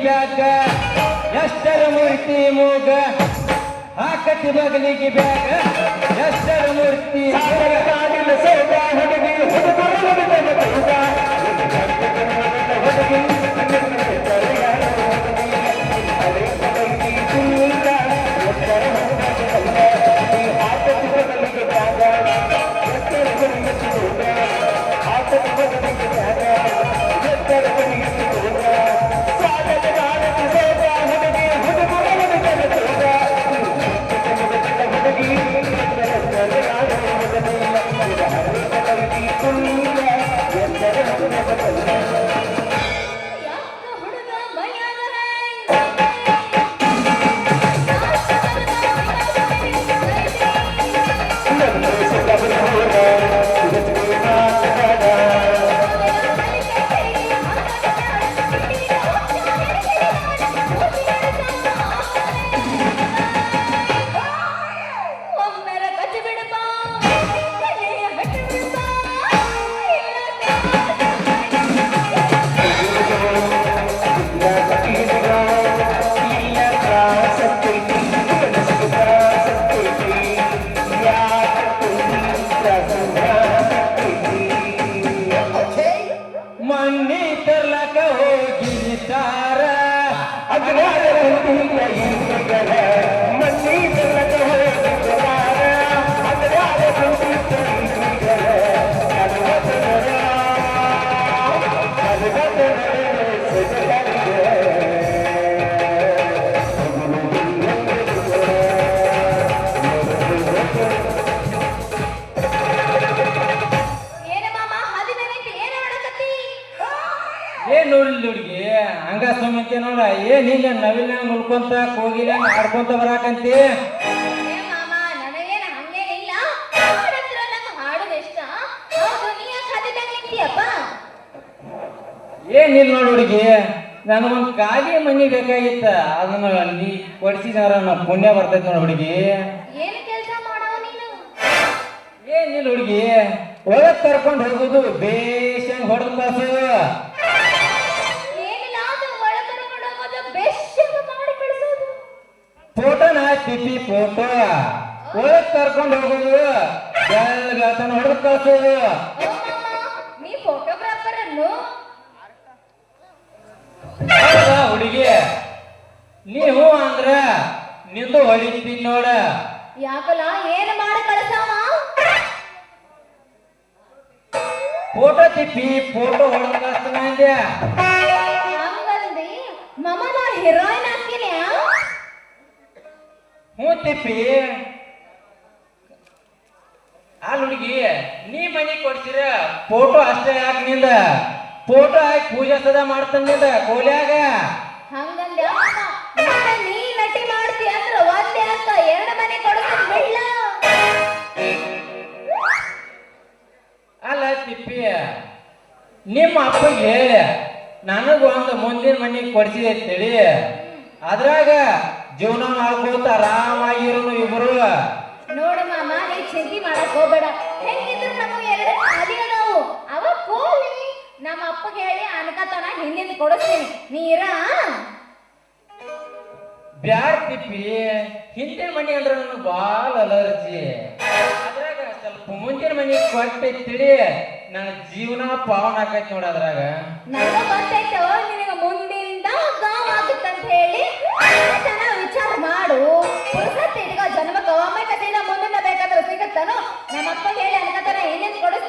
ಬ್ಯಾಗ ಎಷ್ಟರ ಮೂರ್ತಿ ಮೂಗ ಹಾಕತಿ ಬಗಲಿಗೆ ಬ್ಯಾಗ ಎಷ್ಟರ ಮೂರ್ತಿ ಹುಡುಗಿ ಹಂಗ ಸುಮ್ಮಂತೆ ನೋಡ ಏನ್ ಹಿಂಗ ನವಿಲ ನುಡ್ಕೊಂತ ಕೋಗಿಲ ಆಡ್ಕೊಂತ ಬರಾಕಂತಿ ಏನಿಲ್ಲ ನೋಡ್ ಹುಡುಗಿ ನನಗೊಂದ್ ಖಾಲಿ ಮನಿ ಬೇಕಾಗಿತ್ತ ಅದನ್ನ ನೀ ಕೊಡ್ಸಿದಾರ ಪುಣ್ಯ ಬರ್ತೈತಿ ನೋಡ್ ಹುಡುಗಿ ಏನಿಲ್ಲ ಹುಡುಗಿ ಒಳಗ್ ಕರ್ಕೊಂಡ್ ಹೋಗುದು ಬೇಷಂಗ್ ಹೊಡೆದ್ ಕಳ್ಸೋದು ಫೋಟೋನ ತಿಪ್ಪಿ ಫೋಟೋ ಒಳಗ್ ಕರ್ಕೊಂಡು ಹೋಗೋದು ಬೆಳಗಾತನ ಹೊಡೆದು ಕಳ್ಸೋದು ಹುಡುಗಿ ನೀವು ಅಂದ್ರ ನಿಂದು ಹೊಡಿತೀನಿ ನೋಡ ಯಾಕಲ್ಲ ಏನ್ ಮಾಡಿ ಕಳ್ಸಾವ ಫೋಟೋ ತಿಪ್ಪಿ ಫೋಟೋ ಹೊಡೆದು ಕಳ್ಸ್ತಾನ ಅಂದ್ಯ ಹಂಗಂದಿ ಮಮ್ಮ ನಾ ಹೀರೋಯಿನ್ ಹಾಕಿನ್ಯಾ ಹ್ಞೂ ತಿಪ್ಪಿ ಅಲ್ಲ ಹುಡುಗಿ ನೀ ಮನಿ ಕೊಡ್ತೀರ ಫೋಟೋ ಅಷ್ಟೇ ಯಾಕೆ ನಿಂದ ಫೋಟೋ ಹಾಕಿ ಪೂಜೆ ಸದಾ ಮಾಡ್ತಾನಿಂದ ಕೋಲ್ಯಾಗ ಹಂಗಂದ ನೀ ನಟಿ ಮಾಡ್ತಿ ಅಂದ್ರ ಒಂದೇ ಅಂತ ಎರಡು ಮನೆ ಕೊಡ್ತೀನಿ ಬಿಡ್ಲ ಅಲ್ಲ ತಿಪ್ಪಿ ನಿಮ್ಮ ಅಪ್ಪಗೆ ಹೇಳಿ ನನಗೊಂದು ಮುಂದಿನ ಮನೆಗೆ ಕೊಡ್ಸಿದೆ ಅಂತೇಳಿ ಅದ್ರಾಗ ಜೀವನ ಮಾಡ್ಕೋತ ಆರಾಮಾಗಿರೋನು ಇಬ್ರು ನೋಡು ಮಾಮ ನೀ ಚಿಂತೆ ಮಾಡಕ್ ಹೋಗ್ಬೇಡ ಹೆಂಗಿದ್ರು ನಮಗೆ ಎರಡು ಖಾಲಿ ಅದಾವು ಅವ ಕೋಲಿ ನಮ್ಮ ಅಪ್ಪಗೆ ಹೇಳಿ ಅನ್ಕತನ ಹಿಂದಿನ ಕೊಡಿಸ್ತೀನಿ ನೀರ ಬ್ಯಾಡ ತಿಪ್ಪಿ ಹಿಂದಿನ ಮನೆ ಅಂದ್ರೆ ನನಗೆ ಭಾಳ ಅಲರ್ಜಿ ಅದ್ರಾಗ ಸ್ವಲ್ಪ ಮುಂದಿನ ಮನೆಗೆ ಕೊಟ್ಟಿತ್ತಿಡಿ ನನ್ನ ಜೀವನ ಪಾವನ ಆಕೈತಿ ನೋಡ ಅದ್ರಾಗ ನನಗೆ ಗೊತ್ತಾಯ್ತು ನಿನಗೆ ಮುಂದಿಂದ ಗಾವ್ ಆಗುತ್ತಂತ ಹೇಳಿ ಚೆನ್ನಾಗಿ ವಿಚಾರ ಮಾಡು ಪುರುಸತ್ತೆ ಈಗ ಜನ್ಮಕ್ಕೆ ಒಮ್ಮೆ ಕಥೆಯಿಂದ ಮುಂದಿನ ಬೇಕಾದ್ರೆ ಸಿಗುತ್ತಾನೋ ನಮ್ಮ ಅಪ್ಪಗೆ ಹೇಳಿ ಅನ್ಕತನ ಏನೇನು ಕೊಡಿಸ್ತೀನಿ